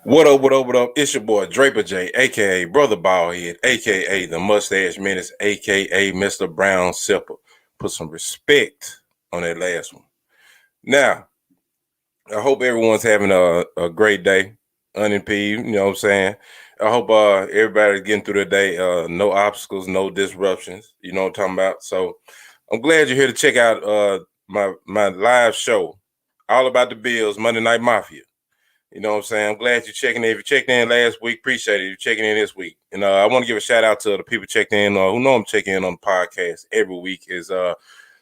What up, what up, what up? It's your boy Draper J, aka Brother Baldhead, aka the Mustache Menace, aka Mr. Brown Sipper. Put some respect on that last one. Now, I hope everyone's having a great day, unimpeded, you know what I'm saying? I hope everybody's getting through the day, no obstacles, no disruptions, you know what I'm talking about? So I'm glad you're here to check out my live show, all about the Bills, Monday Night Mafia. You know what I'm saying? I'm glad you're checking in. If you checked in last week, appreciate it. You're checking in this week. And I want to give a shout out to the people checked in, who know I'm checking in on the podcast every week is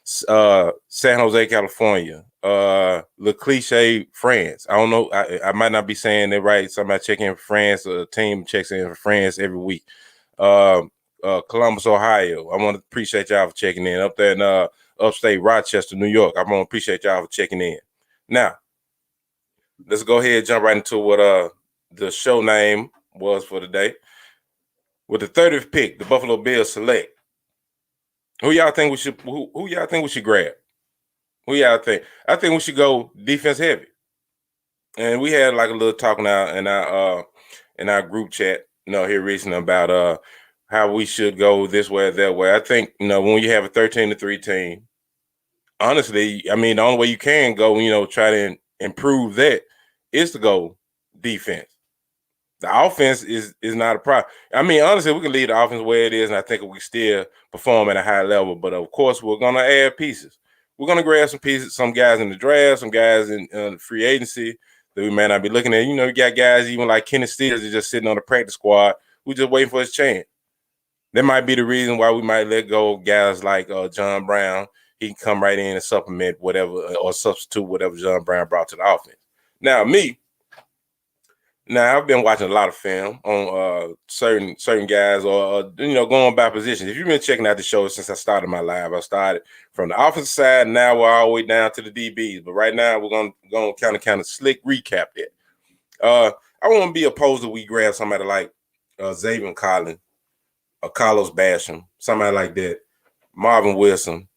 San Jose, California, Le Cliche, France. I don't know. I might not be saying it right. Somebody checking in for France. A team checks in for France every week. Columbus, Ohio. I want to appreciate y'all for checking in. Up there in upstate Rochester, New York. I want to appreciate y'all for checking in. Now, let's go ahead and jump right into what the show name was for the day. With the 30th pick, the Buffalo Bills select. Who y'all think we should who y'all think we should grab? Who y'all think? I think we should go defense heavy. And we had like a little talk now in our group chat, here recently about how we should go this way or that way. I think, when you have a 13-3 team, honestly, I mean, the only way you can go, try to improve that is to go defense. The offense is not a problem. I mean, honestly, we can leave the offense where it is, and I think we still perform at a high level. But of course, we're gonna add pieces. We're gonna grab some pieces, some guys in the draft, some guys in free agency that we may not be looking at. You got guys even like Kenny Stills is just sitting on the practice squad. We're just waiting for his chance. That might be the reason why we might let go of guys like John Brown. He can come right in and supplement whatever or substitute whatever John Brown brought to the offense. Now, I've been watching a lot of film on certain guys or going by positions. If you've been checking out the show since I started my live, I started from the offensive side. Now we're all the way down to the DBs. But right now we're gonna kind of slick recap that. I won't be opposed to we grab somebody like Xavier Collins or Carlos Basham, somebody like that, Marvin Wilson,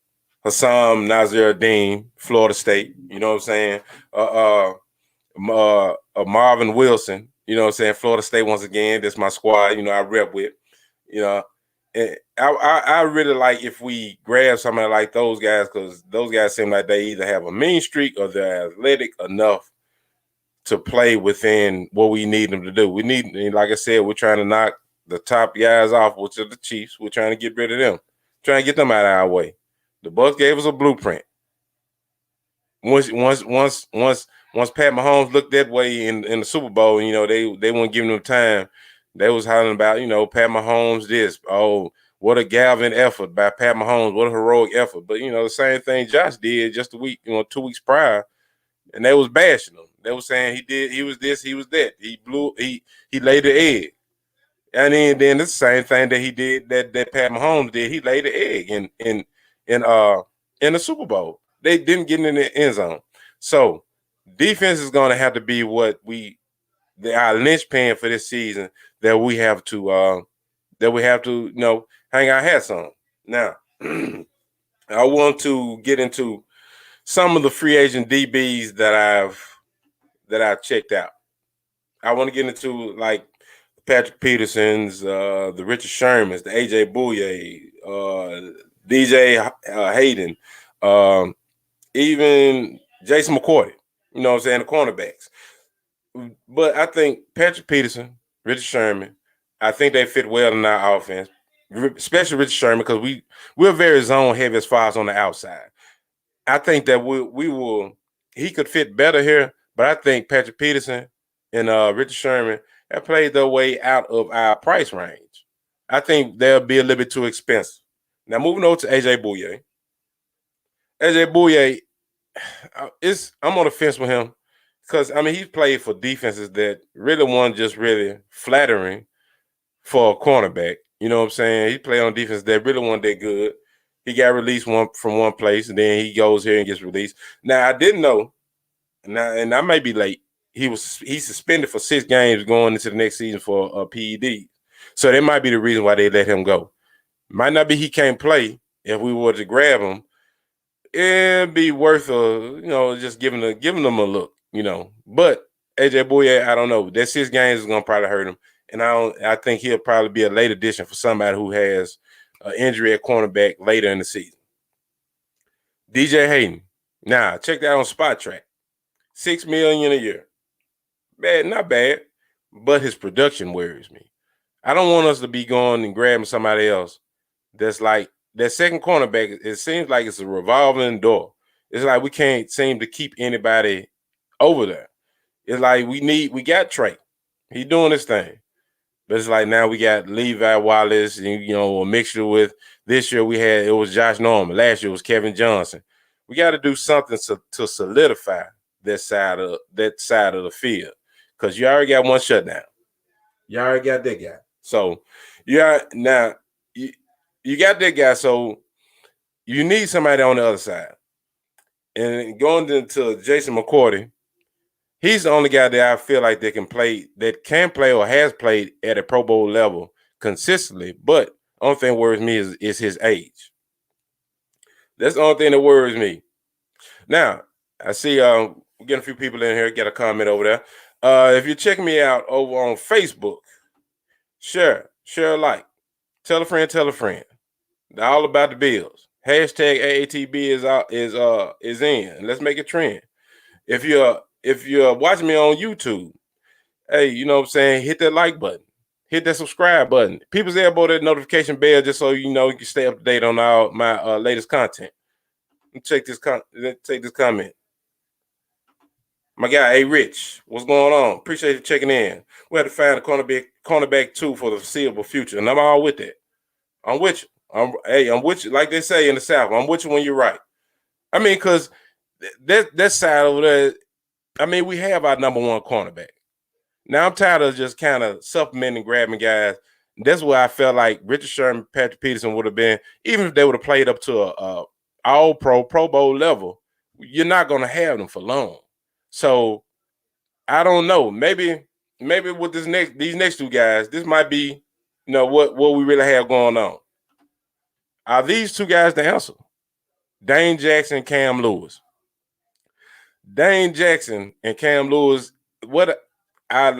Hassan Naziruddin, Florida State. You know what I'm saying? Marvin Wilson, Florida State once again. That's my squad, I rep with, and I really like if we grab somebody like those guys because those guys seem like they either have a mean streak or they're athletic enough to play within what we need them to do. We need, like I said, we're trying to knock the top guys off, which are the Chiefs. We're trying to get rid of them, trying to get them out of our way. The Bucs gave us a blueprint. Once Pat Mahomes looked that way in the Super Bowl, they weren't giving him time. They was hollering about, Pat Mahomes this. Oh, what a galvanic effort by Pat Mahomes. What a heroic effort. But, the same thing Josh did just a week, 2 weeks prior, and they was bashing him. They was saying he was this, he was that. He laid the egg. And then it's the same thing that he did, that Pat Mahomes did. He laid the egg in the Super Bowl. They didn't get in the end zone. So defense is going to have to be what our linchpin for this season that we have to hang our hats on. Now, I want to get into some of the free agent DBs that I've checked out. I want to get into like Patrick Peterson's, the Richard Shermans, the AJ Bouye, DJ Hayden, even Jason McCourty, the cornerbacks. But I think Patrick Peterson, Richard Sherman, I think they fit well in our offense, especially Richard Sherman, because we're very zone heavy as far as on the outside. I think that he could fit better here, but I think Patrick Peterson and Richard Sherman have played their way out of our price range. I think they'll be a little bit too expensive. Now, moving over to AJ Bouye. AJ Bouye, I'm on the fence with him because, he's played for defenses that really weren't just really flattering for a cornerback. You know what I'm saying? He played on defense that really weren't that good. He got released from one place, and then he goes here and gets released. Now, I didn't know, and I may be late, he's suspended for 6 games going into the next season for PED. So that might be the reason why they let him go. Might not be he can't play. If we were to grab him, it'd be worth just giving them a look, But AJ Bouye, I don't know. That 6 games is gonna probably hurt him, and I think he'll probably be a late addition for somebody who has an injury at cornerback later in the season. DJ Hayden. Now check that on Spot Track. $6 million a year. Bad, not bad, but his production worries me. I don't want us to be going and grabbing somebody else that's like that second cornerback. It seems like it's a revolving door. It's like we can't seem to keep anybody over there. It's like we got Trey. He doing his thing. But it's like now we got Levi Wallace, and a mixture with this year it was Josh Norman. Last year it was Kevin Johnson. We got to do something to solidify that side of the field. Because you already got one shutdown. You already got that guy. So you got that guy. So you need somebody on the other side. And going into Jason McCourty, he's the only guy that I feel like that can play or has played at a Pro Bowl level consistently. But the only thing that worries me is his age. That's the only thing that worries me. Now, I see we're getting a few people in here. Get a comment over there. If you're checking me out over on Facebook, share a like. Tell a friend. They're all about the Bills. Hashtag AATB is in. Let's make it trend. If you're watching me on YouTube, hey, you know what I'm saying? Hit that like button. Hit that subscribe button. People's elbow that notification bell just so you can stay up to date on all my latest content. Take this comment. My guy, hey Rich, what's going on? Appreciate you checking in. We had to find a cornerback 2 for the foreseeable future, and I'm all with that. I'm with you. I'm with you. Like they say in the South, I'm with you when you're right. I mean, because that side over there, I mean, we have our number 1 cornerback. Now I'm tired of just kind of supplementing, grabbing guys. That's where I felt like Richard Sherman, Patrick Peterson would have been, even if they would have played up to a All-Pro, Pro Bowl level, you're not going to have them for long. So I don't know. Maybe with these next 2 guys, this might be, what we really have going on. Are these 2 guys the answer? Dane Jackson, Cam Lewis. Dane Jackson and Cam Lewis, what I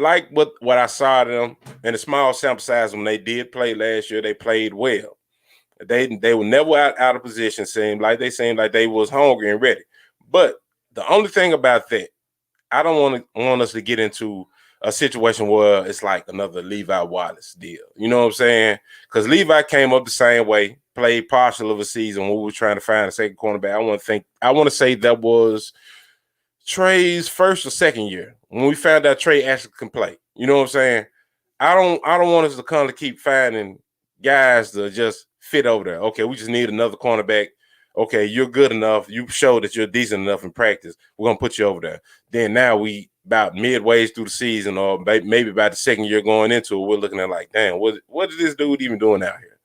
saw of them in a small sample size when they did play last year, they played well. They were never out of position, seemed like they was hungry and ready. But the only thing about that, I don't want us to get into a situation where it's like another Levi Wallace deal. You know what I'm saying? Because Levi came up the same way, played partial of a season when we were trying to find a second cornerback. I want to say that was Trey's first or second year when we found out Trey actually can play. You know what I'm saying? I don't want us to come to keep finding guys to just fit over there. Okay, we just need another cornerback. Okay, you're good enough. You show that you're decent enough in practice. We're going to put you over there. Then now we about midway through the season or maybe about the second year going into it, we're looking at like, damn, what is this dude even doing out here?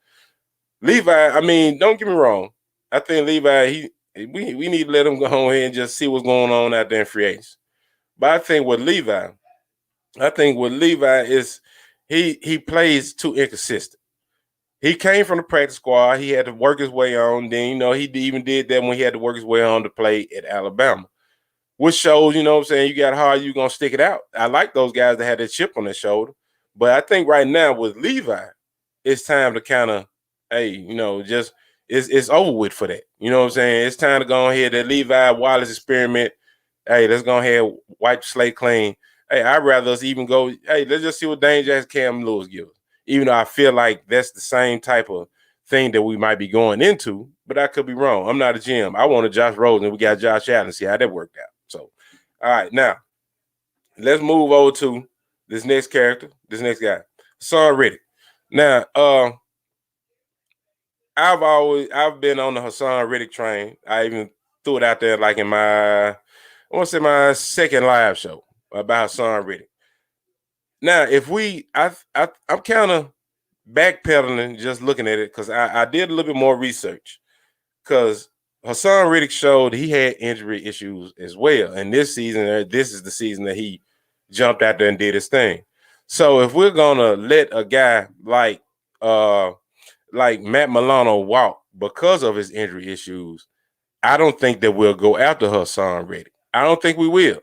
Levi, I mean, don't get me wrong. I think Levi, we need to let him go ahead and just see what's going on out there in free agency. But I think with Levi is he plays too inconsistent. He came from the practice squad. He had to work his way on. Then, he even did that when he had to work his way on to play at Alabama, which shows, what I'm saying, you got how you're going to stick it out. I like those guys that had that chip on their shoulder. But I think right now with Levi, it's time to kind of, just it's over with for that. You know what I'm saying? It's time to go ahead. That Levi Wallace experiment. Hey, let's go ahead, wipe the slate clean. Hey, I'd rather us even go, hey, let's just see what Dane Jackson, Cam Lewis give us. Even though I feel like that's the same type of thing that we might be going into, but I could be wrong. I'm not a GM. I wanted Josh Rosen. We got Josh Allen. See how that worked out. So, all right, now let's move over to this next guy, Hassan Reddick. Now, I've been on the Hassan Reddick train. I even threw it out there like in my second live show about Hassan Reddick. Now, if I'm kind of backpedaling, just looking at it because I did a little bit more research because Hassan Reddick showed he had injury issues as well. And this is the season that he jumped out there and did his thing. So if we're gonna let a guy like Matt Milano walk because of his injury issues, I don't think that we'll go after Hassan Reddick. I don't think we will.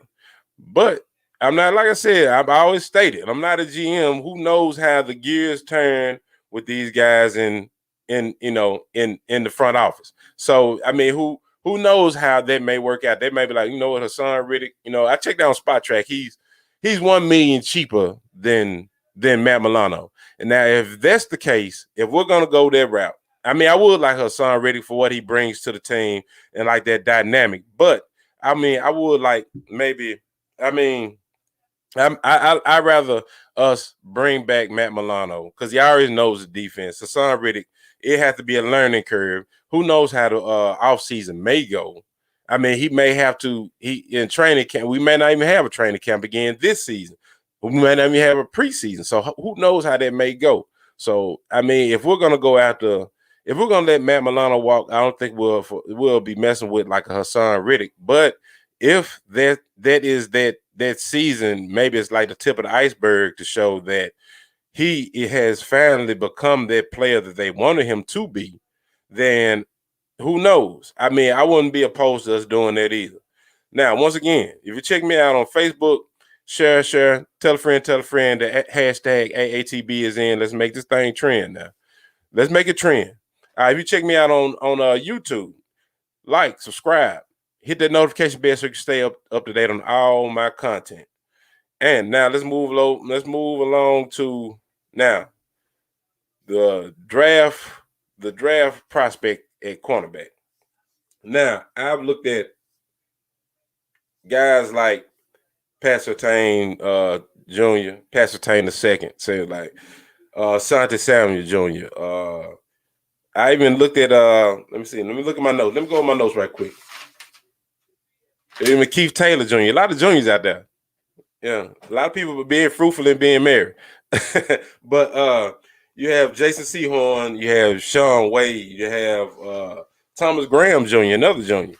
But I'm not, like I said, I've always stated, I'm not a GM who knows how the gears turn with these guys in the front office. So I mean, who knows how that may work out? They may be like, you know what, Hassan Riddick. I checked out on Spot Track. He's 1 million cheaper than Matt Milano. And now, if that's the case, if we're gonna go that route, I mean, I would like Hassan Riddick for what he brings to the team and like that dynamic. But I mean, I would like maybe. I mean, I'd rather us bring back Matt Milano because he already knows the defense. Hassan Riddick, it has to be a learning curve. Who knows how the offseason may go? I mean, he may have to. He in training camp. We may not even have a training camp again this season. We may not even have a preseason. So who knows how that may go? So I mean, if we're gonna go after, if we're gonna let Matt Milano walk, I don't think we'll be messing with like a Hassan Riddick. But if that is that season, maybe it's like the tip of the iceberg to show that he has finally become that player that they wanted him to be, then who knows? I mean, I wouldn't be opposed to us doing that either. Now, once again, if you check me out on Facebook, share, tell a friend that hashtag AATB is in. Let's make this thing trend now. Let's make it trend. All right, if you check me out on YouTube, like, subscribe, hit that notification bell so you can stay up to date on all my content. And now let's move along to now the draft prospect at cornerback. Now, I've looked at guys like Pat Surtain Jr., Pat Surtain II, say like Sante Samuel Jr. I even looked at let me look at my notes. Let me go over my notes right quick. Even Keith Taylor Jr., a lot of juniors out there. Yeah, a lot of people being fruitful and being married. But you have Jason Sehorn, you have Sean Wade, you have Thomas Graham Jr., another junior,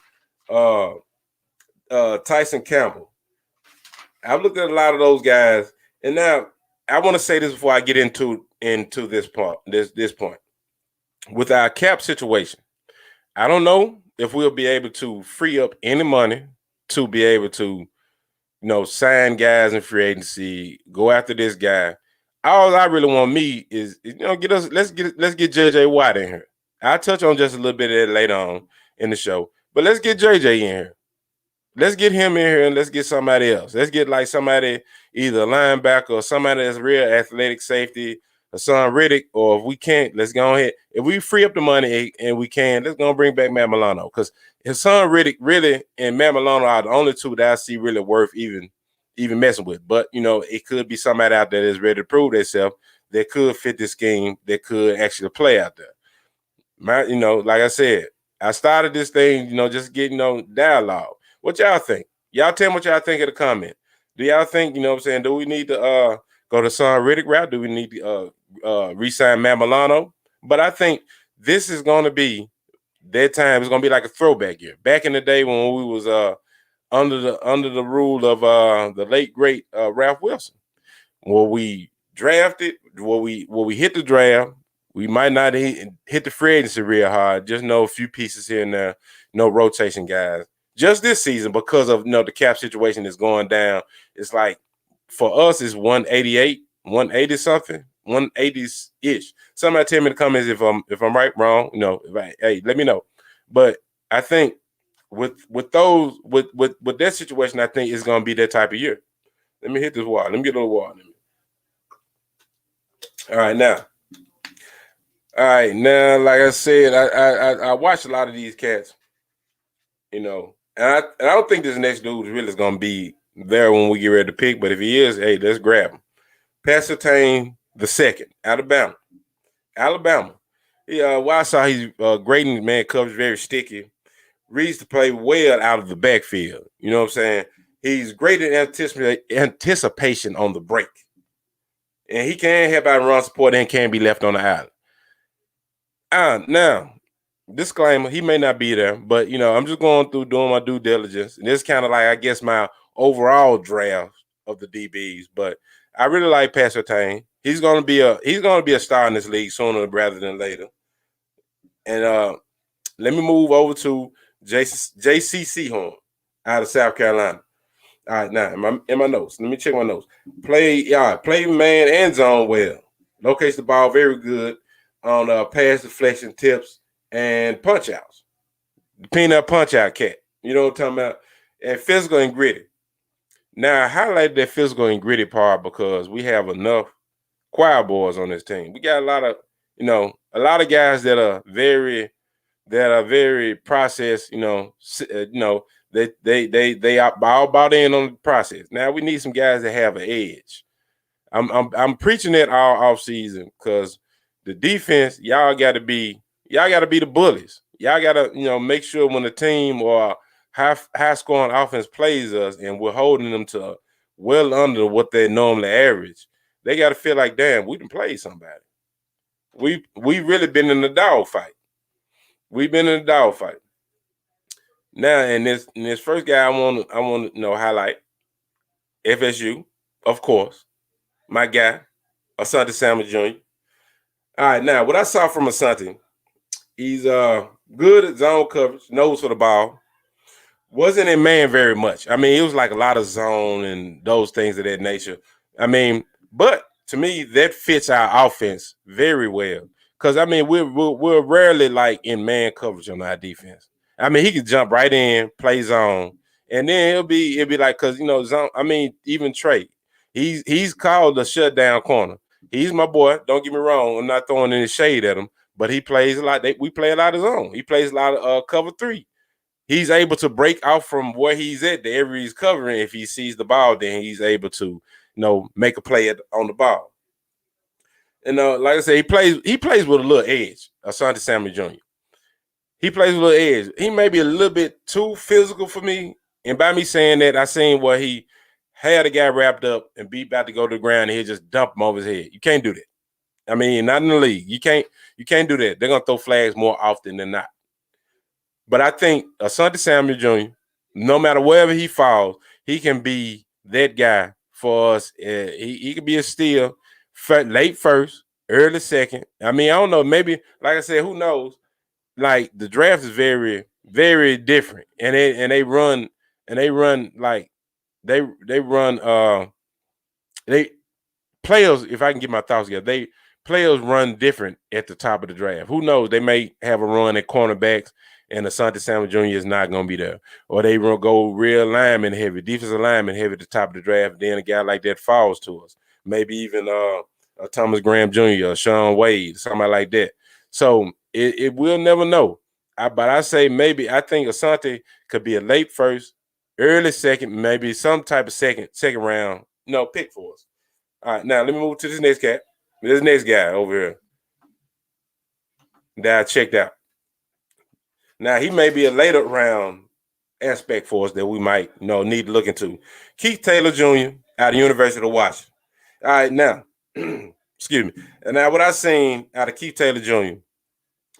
Tyson Campbell. I've looked at a lot of those guys, and now I want to say this before I get into this point. This point with our cap situation, I don't know if we'll be able to free up any money to be able to, sign guys in free agency, go after this guy. All I really want is let's get JJ Watt in here. I'll touch on just a little bit of that later on in the show, but let's get JJ in here. Let's get him in here and let's get somebody else. Let's get like somebody, either a linebacker or somebody that's real athletic safety, Hassan Riddick, or if we can't, let's go ahead. If we free up the money and we can, let's go bring back Matt Milano, because Hassan Riddick really and Matt Milano are the only two that I see really worth even messing with. But it could be somebody out there that's ready to prove themselves that could fit this scheme, that could actually play out there. Like I said, I started this thing, just getting dialogue. What y'all think? Y'all tell me what y'all think in the comment. Do y'all think, do we need to go to Hassan Riddick route? Do we need to re-sign Matt Milano? But I think this is going to be that time. It's going to be like a throwback year. Back in the day when we was under the rule of the late great Ralph Wilson, where we drafted, where we hit the draft. We might not hit the free agency real hard. Just know a few pieces here and there. No rotation guys. Just this season, because of the cap situation is going down. It's like for us, it's 188, 180 something, 180s-ish. Somebody tell me in the comments if I'm right, wrong. Hey, let me know. But I think with that situation, I think it's gonna be that type of year. Let me hit this wall. Let me get on the wall. All right, now. Like I said, I watched a lot of these cats, and I don't think this next dude really is going to be there when we get ready to pick, but if he is, hey, let's grab him. Pat Surtain II, Alabama. I saw he's grading, man, coverage very sticky. Reads to play well out of the backfield. You know what I'm saying? He's great in anticipation on the break. And he can help out and run support and can be left on the island. Now, disclaimer, he may not be there, but I'm just going through doing my due diligence. And this kind of like, I guess, my overall draft of the DBs. But I really like Pat Surtain. He's gonna be a star in this league sooner rather than later. And let me move over to JC Sehorn out of South Carolina. All right, now in my notes. Let me check my notes. Play man and zone well. Locates the ball very good on pass deflection tips and punch outs. The peanut punch out cat. You know what I'm talking about? And physical and gritty. Now I highlighted that physical and gritty part because we have enough choir boys on this team. We got a lot of guys that are very processed. They are all bought in on the process. Now we need some guys that have an edge. I'm preaching that all off season because the defense, y'all got to be the bullies. Y'all got to make sure when the team or high scoring offense plays us and we're holding them to well under what they normally average, they got to feel like, damn, we can play somebody. We really been in the dog fight. We've been in the dog fight. Now, in this first guy, I want to highlight FSU, of course, my guy, Asante Samuel Jr. All right, now what I saw from Asante, he's good at zone coverage, nose for the ball. Wasn't in man very much. I mean, it was like a lot of zone and those things of that nature. I mean, but to me, that fits our offense very well. Because I mean, we're rarely like in man coverage on our defense. I mean, he could jump right in, play zone, and then it'll be like because zone. I mean, even Trey, he's called the shutdown corner. He's my boy. Don't get me wrong. I'm not throwing any shade at him, but he plays a lot. We play a lot of zone. He plays a lot of cover 3. He's able to break out from where he's at, the area he's covering. If he sees the ball, then he's able to, make a play on the ball. And like I said, he plays with a little edge. Asante Samuel Jr. He plays with a little edge. He may be a little bit too physical for me. And by me saying that, I seen where he had a guy wrapped up and be about to go to the ground and he'll just dump him over his head. You can't do that. I mean, not in the league. You can't do that. They're gonna throw flags more often than not. But I think Asante Samuel Jr., no matter wherever he falls, he can be that guy for us. He could be a steal, late first, early second. I mean, I don't know. Maybe, like I said, who knows? Like the draft is very, very different, and they run players. If I can get my thoughts together, players run different at the top of the draft. Who knows? They may have a run at cornerbacks, and Asante Samuel Jr. is not going to be there. Or they will go real lineman heavy, defensive lineman heavy at the top of the draft. Then a guy like that falls to us. Maybe even Thomas Graham Jr., Sean Wade, somebody like that. So it we'll never know. But I say maybe I think Asante could be a late first, early second, maybe some type of second round, pick for us. All right, now let me move to this next cat. This next guy over here that I checked out. Now, he may be a later round aspect for us that we might need to look into. Keith Taylor Jr. out of the University of Washington. All right, now, excuse me. And now what I seen out of Keith Taylor Jr.,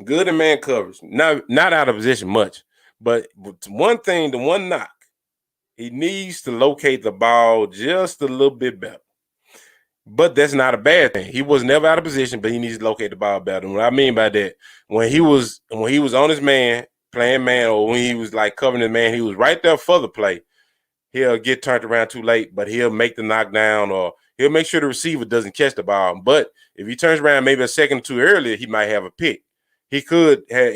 good in man coverage, not out of position much, but one thing, the one knock, he needs to locate the ball just a little bit better. But that's not a bad thing. He was never out of position, but he needs to locate the ball better. And what I mean by that, when he was on his man, playing man, or when he was like covering his man, he was right there for the play. He'll get turned around too late, but he'll make the knockdown, or he'll make sure the receiver doesn't catch the ball. But if he turns around maybe a second or two earlier, he might have a pick. He could have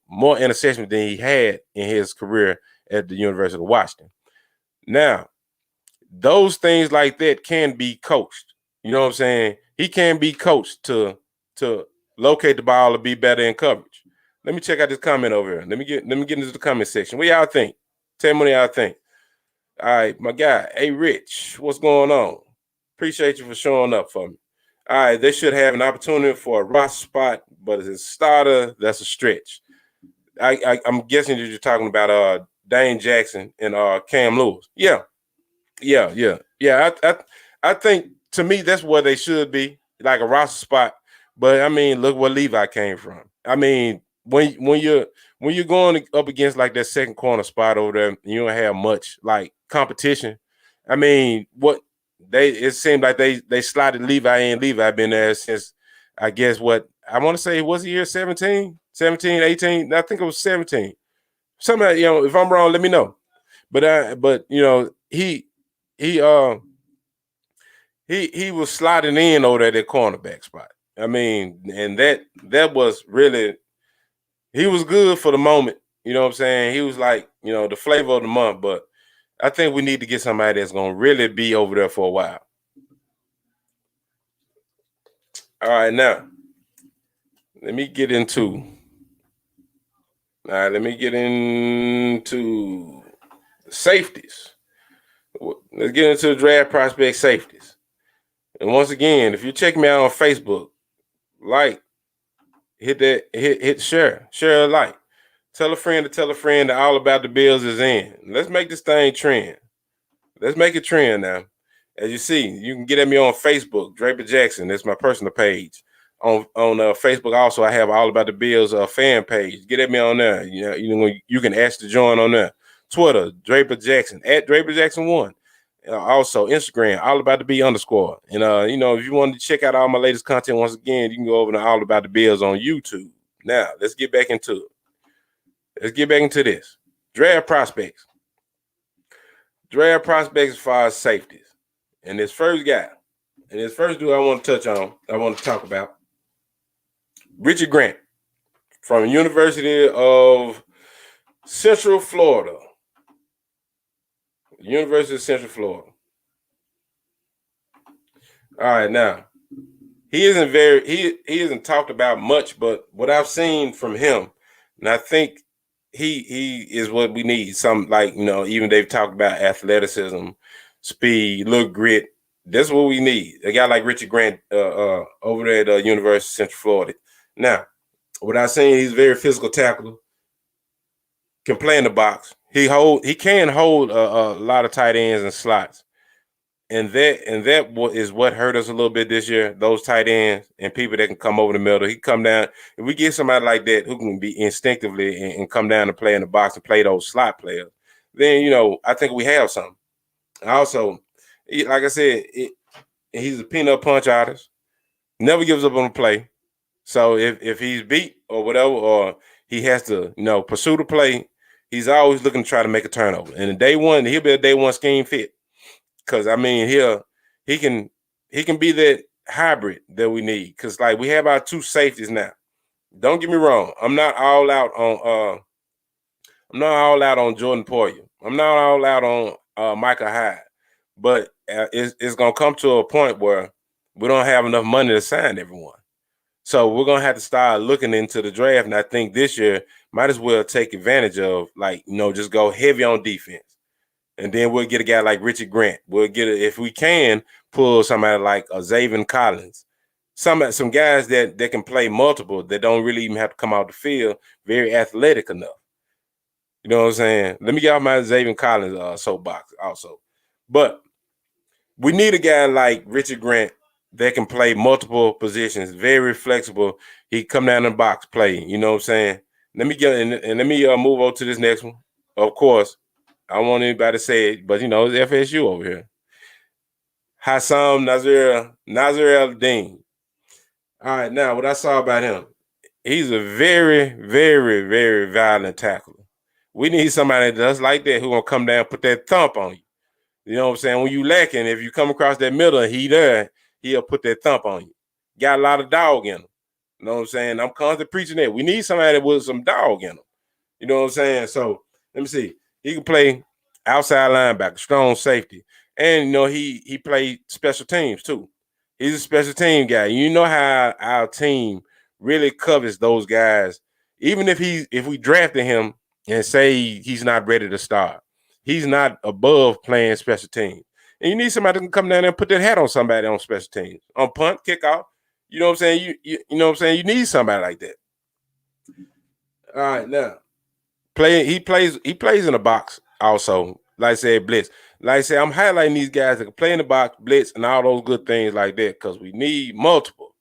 more interceptions than he had in his career at the University of Washington. Now, those things like that can be coached. You know what I'm saying? He can be coached to locate the ball or be better in coverage. Let me check out this comment over here. Let me get into the comment section. What y'all think? Tell me what y'all think. All right, my guy, hey Rich, what's going on? Appreciate you for showing up for me. All right, they should have an opportunity for a roster spot, but as a starter, that's a stretch. I'm guessing that you're talking about Dane Jackson and Cam Lewis. Yeah. I think to me that's where they should be, like a roster spot. But I mean, look where Levi came from. I mean, when you're going up against like that second corner spot over there, you don't have much like competition. I mean, it seemed like they slotted Levi in. Levi been there since I guess what I want to say was the year 17, 18. I think it was 17. Somebody, if I'm wrong, let me know. But you know, he was sliding in over at that cornerback spot. I mean, and that was really, he was good for the moment. You know what I'm saying? He was like, you know, the flavor of the month. But I think we need to get somebody that's gonna really be over there for a while. All right, now let me get into. All right, let me get into safeties. Let's get into the draft prospect safeties. And once again, if you check me out on Facebook, like, hit share a like. Tell a friend to tell a friend that All About the Bills is in. Let's make this thing trend. Let's make it trend now. As you see, you can get at me on Facebook, Draper Jackson. That's my personal page. On Facebook, also I have All About the Bills fan page. Get at me on there. You can ask to join on there. Twitter, Draper Jackson at Draper Jackson 1. Also Instagram, All About the B _. And if you want to check out all my latest content, once again, you can go over to All About the Bills on YouTube. Now let's get back into it. Let's get back into this. Draft prospects. Draft prospects as far as safeties. And this first guy, and this first dude I want to touch on, I want to talk about, Richard Grant from University of Central Florida. University of Central Florida. All right, now he isn't talked about much, but what I've seen from him, and I think he is what we need. Some, like, even they've talked about athleticism, speed, look, grit. That's what we need. A guy like Richard Grant over there at University of Central Florida. Now, what I've seen, he's very physical tackler, can play in the box. He can hold a lot of tight ends and slots. And that is what hurt us a little bit this year. Those tight ends and people that can come over the middle. He come down. If we get somebody like that who can be instinctively and come down and play in the box and play those slot players, then I think we have something. Also, like I said, he's a peanut punch artist. Never gives up on the play. So if he's beat or whatever, or he has to pursue the play, he's always looking to try to make a turnover. And in day one, he'll be a day one scheme fit. Because I mean, he can be that hybrid that we need. Because like we have our two safeties now. Don't get me wrong. I'm not all out on Jordan Poyer. I'm not all out on Micah Hyde. But it's gonna come to a point where we don't have enough money to sign everyone. So we're gonna have to start looking into the draft. And I think this year might as well take advantage of, just go heavy on defense. And then we'll get a guy like Richard Grant. We'll get if we can pull somebody like a Zaven Collins, some guys that can play multiple, that don't really even have to come out the field, very athletic enough. You know what I'm saying? Let me get off my Zaven Collins soapbox also. But we need a guy like Richard Grant that can play multiple positions, very flexible. He come down in the box, play. You know what I'm saying? Let me get and let me move on to this next one. Of course, I don't want anybody to say it, but it's FSU over here. Hassam Nazir Al-Din. All right, now what I saw about him, he's a very, very, very violent tackler. We need somebody that's like that who gonna come down and put that thump on you. You know what I'm saying? When you lacking, if you come across that middle and he'll put that thump on you. Got a lot of dog in him. You know what I'm saying? I'm constantly preaching that. We need somebody with some dog in him. You know what I'm saying? So let me see. He can play outside linebacker, strong safety. And he played special teams too. He's a special team guy. You know how our team really covers those guys. Even if we drafted him and say he's not ready to start, he's not above playing special teams. And you need somebody that can come down there and put that hat on somebody on special teams. On punt, kickoff. You know what I'm saying? You know what I'm saying? You need somebody like that. All right, now. He plays in the box also. Like I said, blitz. Like I said, I'm highlighting these guys that can play in the box, blitz, and all those good things like that, because we need multiple.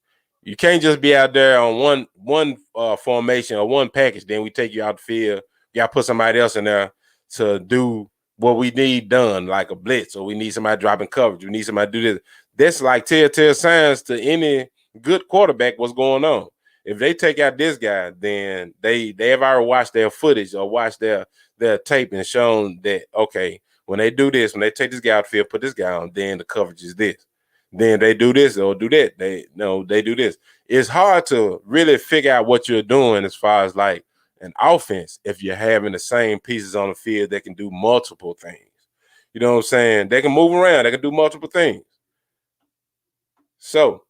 You can't just be out there on one formation or one package, then we take you out the field. You got to put somebody else in there to do what we need done, like a blitz, or we need somebody dropping coverage. We need somebody to do this. That's like telltale signs to any good quarterback what's going on. If they take out this guy, then they have already watched their footage or watched their tape and shown that, okay, when they do this, when they take this guy out the field, put this guy on, then the coverage is this. Then they do this or do that. They do this. It's hard to really figure out what you're doing as far as like an offense if you're having the same pieces on the field that can do multiple things. You know what I'm saying? They can move around. They can do multiple things. So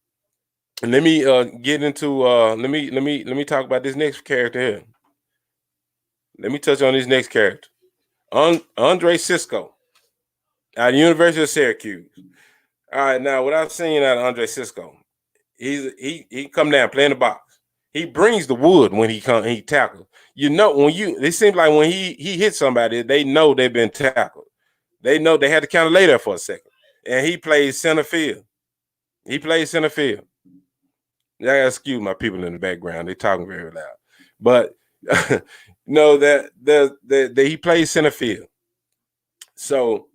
let me get into let me talk about this next character here. Let me touch on this next character. Andre Cisco at the University of Syracuse. All right, now what I've seen out of Andre Cisco, he come down, play in the box. He brings the wood when he tackles. You know, it seems like when he hits somebody, they know they've been tackled. They know they had to kind of lay there for a second. And he plays center field. He plays center field. I gotta excuse my people in the background. They're talking very loud. But no, that he plays center field. So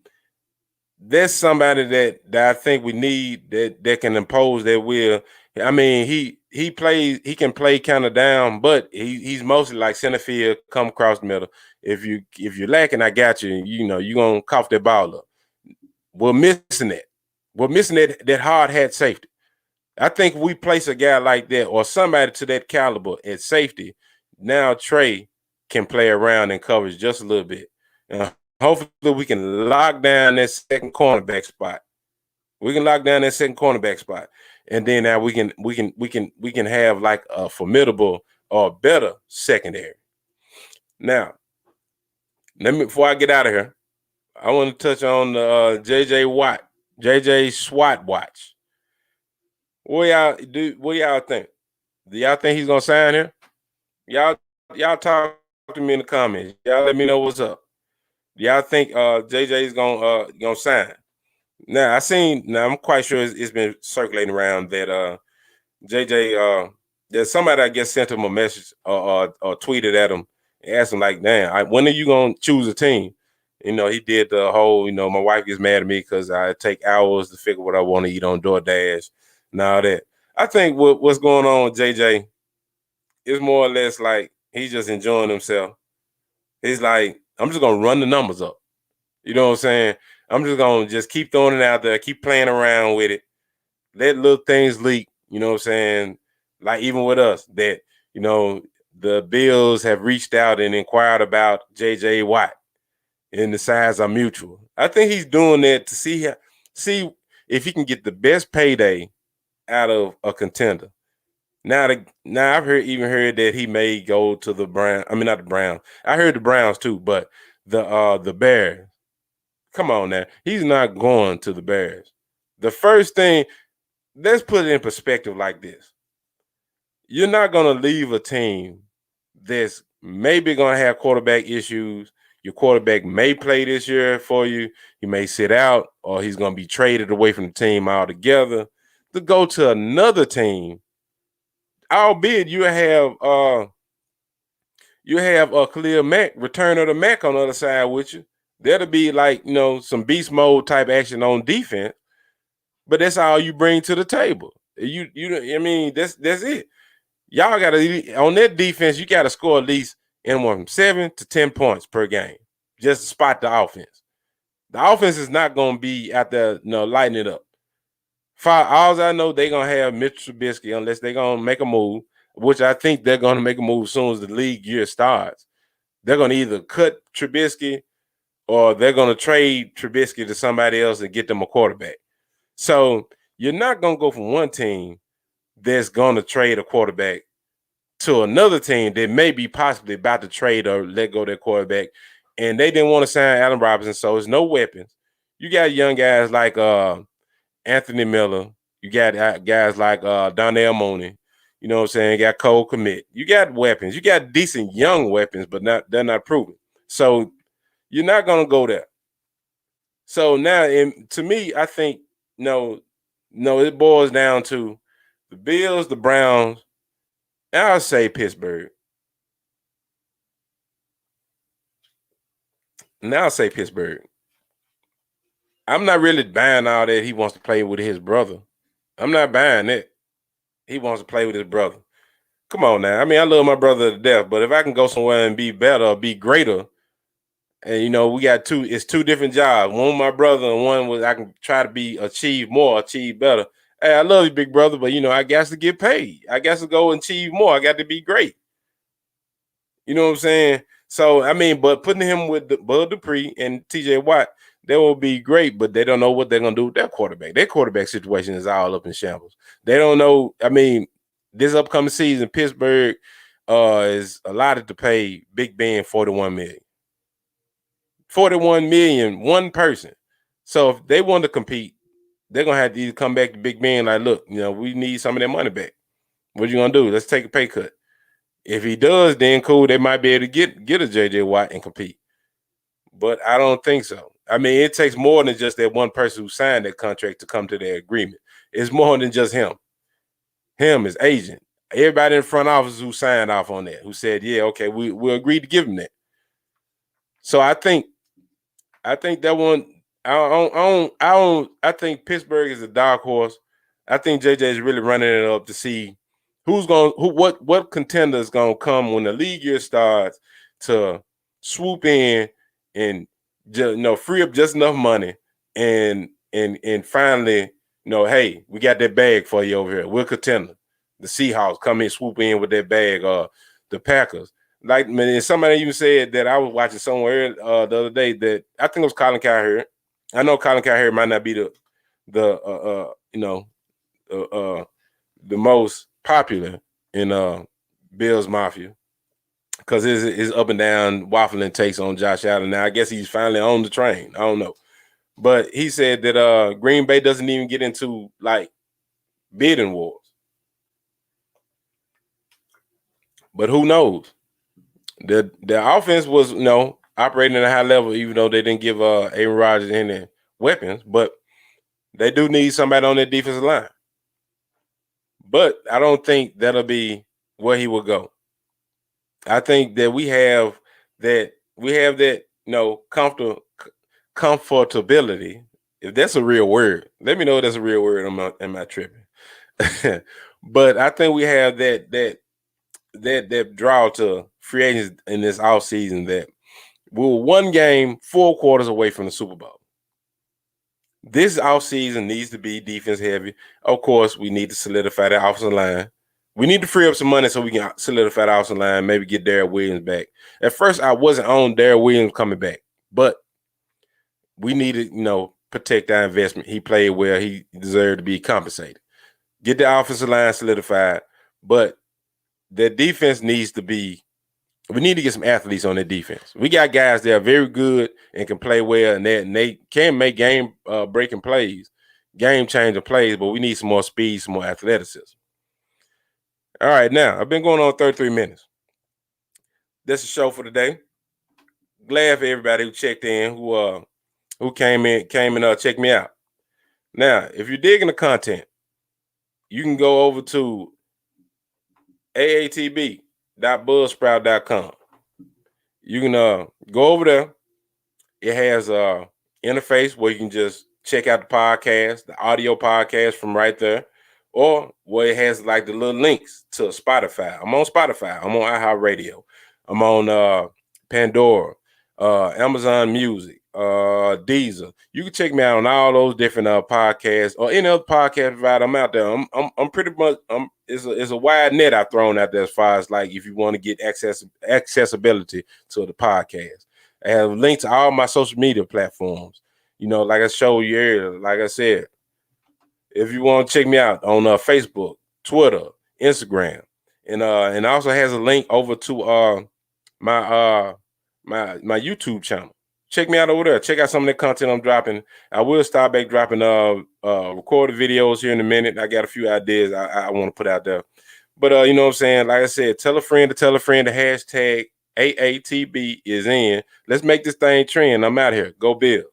there's somebody that I think we need that can impose that will. I mean, he can play kind of down, but he's mostly like center field, come across the middle. If you're lacking, I got you. You know, you're gonna cough that ball up. We're missing that. We're missing that hard hat safety. I think we place a guy like that or somebody to that caliber at safety. Now Trey can play around in coverage just a little bit. Hopefully we can lock down that second cornerback spot. We can lock down that second cornerback spot. And then now we can have like a formidable or better secondary. Now, before I get out of here, I want to touch on the JJ SWAT watch. What y'all think? Do y'all think he's gonna sign here? Y'all talk to me in the comments. Y'all let me know what's up. Y'all think JJ is gonna sign? Now I'm quite sure it's been circulating around that JJ there's somebody I guess sent him a message or tweeted at him and asked him like, damn, when are you gonna choose a team? You know, he did the whole, my wife gets mad at me because I take hours to figure what I want to eat on DoorDash. Now that I think what's going on with JJ is more or less like he's just enjoying himself. He's like, I'm just gonna run the numbers up. You know what I'm saying? I'm just gonna keep throwing it out there, keep playing around with it, let little things leak. You know what I'm saying? Like even with us, that the Bills have reached out and inquired about JJ Watt, and the sides are mutual. I think he's doing that to see if he can get the best payday out of a contender. Now I've heard that he may go to the Browns. I mean, not the Browns. I heard the Browns too, but the Bears. Come on now. He's not going to the Bears. The first thing, let's put it in perspective like this. You're not going to leave a team that's maybe going to have quarterback issues. Your quarterback may play this year for you. He may sit out, or he's going to be traded away from the team altogether to go to another team. Albeit you have a Khalil Mack, return of the Mack on the other side with you. That'll be like, some beast mode type action on defense. But that's all you bring to the table. I mean, that's it. Y'all gotta on that defense, you gotta score at least anywhere from 7 to 10 points per game just to spot the offense. The offense is not gonna be out there, lighting it up. All I know, they're gonna have Mitch Trubisky unless they're gonna make a move, which I think they're gonna make a move as soon as the league year starts. They're gonna either cut Trubisky or they're gonna trade Trubisky to somebody else and get them a quarterback. So you're not gonna go from one team that's gonna trade a quarterback to another team that may be possibly about to trade or let go their quarterback, and they didn't want to sign Allen Robinson, so there's no weapons. You got young guys like Anthony Miller. You got guys like Donnell Mooney. You know what I'm saying? You got Cole Kmet. You got weapons. You got decent young weapons, but they're not proven. So you're not going to go there. So now, to me, I think, no, it boils down to the Bills, the Browns, and I'll say Pittsburgh. Now I'll say Pittsburgh. I'm not really buying all that he wants to play with his brother. I'm not buying it. He wants to play with his brother. Come on now. I mean, I love my brother to death, but if I can go somewhere and be better, or be greater, and we got it's two different jobs. One with my brother, and one was I can try to achieve more, achieve better. Hey, I love you, big brother, but I got to get paid. I got to go and achieve more. I got to be great. You know what I'm saying? So I mean, but putting him with Bud Dupree and TJ Watt, they will be great, but they don't know what they're gonna do with their quarterback. Their quarterback situation is all up in shambles. They don't know. I mean, this upcoming season, Pittsburgh is allotted to pay Big Ben $41 million. $41 million, one person. So if they want to compete, they're gonna have to either come back to Big Ben like, look, we need some of that money back. What you gonna do? Let's take a pay cut. If he does, then cool. They might be able to get a JJ Watt and compete. But I don't think so. I mean, it takes more than just that one person who signed that contract to come to their agreement. It's more than just him. Him, his agent, everybody in the front office who signed off on that, who said, yeah, okay, we'll agree to give him that. So I think that one. I think Pittsburgh is a dark horse. I think JJ is really running it up to see what contender is gonna come when the league year starts to swoop in and free up just enough money and finally hey, we got that bag for you over here. We're contender. The Seahawks come in, swoop in with that bag. The Packers. Like, man, somebody even said that I was watching somewhere the other day that I think it was Colin Cowherd. I know Colin Cowherd might not be the most popular in Bills Mafia because it's up and down waffling takes on Josh Allen. Now I guess he's finally on the train. I don't know, but he said that Green Bay doesn't even get into like bidding wars. But who knows? The offense was operating at a high level, even though they didn't give Aaron Rodgers any weapons, but they do need somebody on their defensive line. But I don't think that'll be where he will go. I think that we have that comfortability. If that's a real word, let me know if that's a real word. Am I tripping? But I think we have that draw to free agents in this offseason that we were one game, 4 quarters away from the Super Bowl. This offseason needs to be defense heavy. Of course, we need to solidify that offensive line. We need to free up some money so we can solidify the offensive line, maybe get Darrell Williams back. At first, I wasn't on Darrell Williams coming back, but we needed, protect our investment. He played well. He deserved to be compensated. Get the offensive line solidified, but the defense needs to be – we need to get some athletes on the defense. We got guys that are very good and can play well, and they can make game-breaking plays, game-changing plays, but we need some more speed, some more athleticism. All right, now, I've been going on 33 minutes. That's the show for today. Glad for everybody who checked in, who came and checked me out. Now, if you're digging the content, you can go over to aatb.buzzsprout.com. You can go over there. It has a interface where you can just check out the podcast, the audio podcast from right there, or where it has like the little links to Spotify. I'm on Spotify. I'm on iHeartRadio. I'm on Pandora, Amazon Music, Deezer. You can check me out on all those different podcasts or any other podcast provider. I'm out there. I'm pretty much it's a wide net I've thrown out there as far as like if you want to get accessibility to the podcast. I have links to all my social media platforms. Like I showed you earlier, like I said, if you want to check me out on Facebook, Twitter, Instagram, and also has a link over to my YouTube channel. Check me out over there. Check out some of the content I'm dropping. I will start back dropping recorded videos here in a minute. I got a few ideas I want to put out there. But you know what I'm saying? Like I said, tell a friend to tell a friend. The hashtag AATB is in. Let's make this thing trend. I'm out here. Go Bills.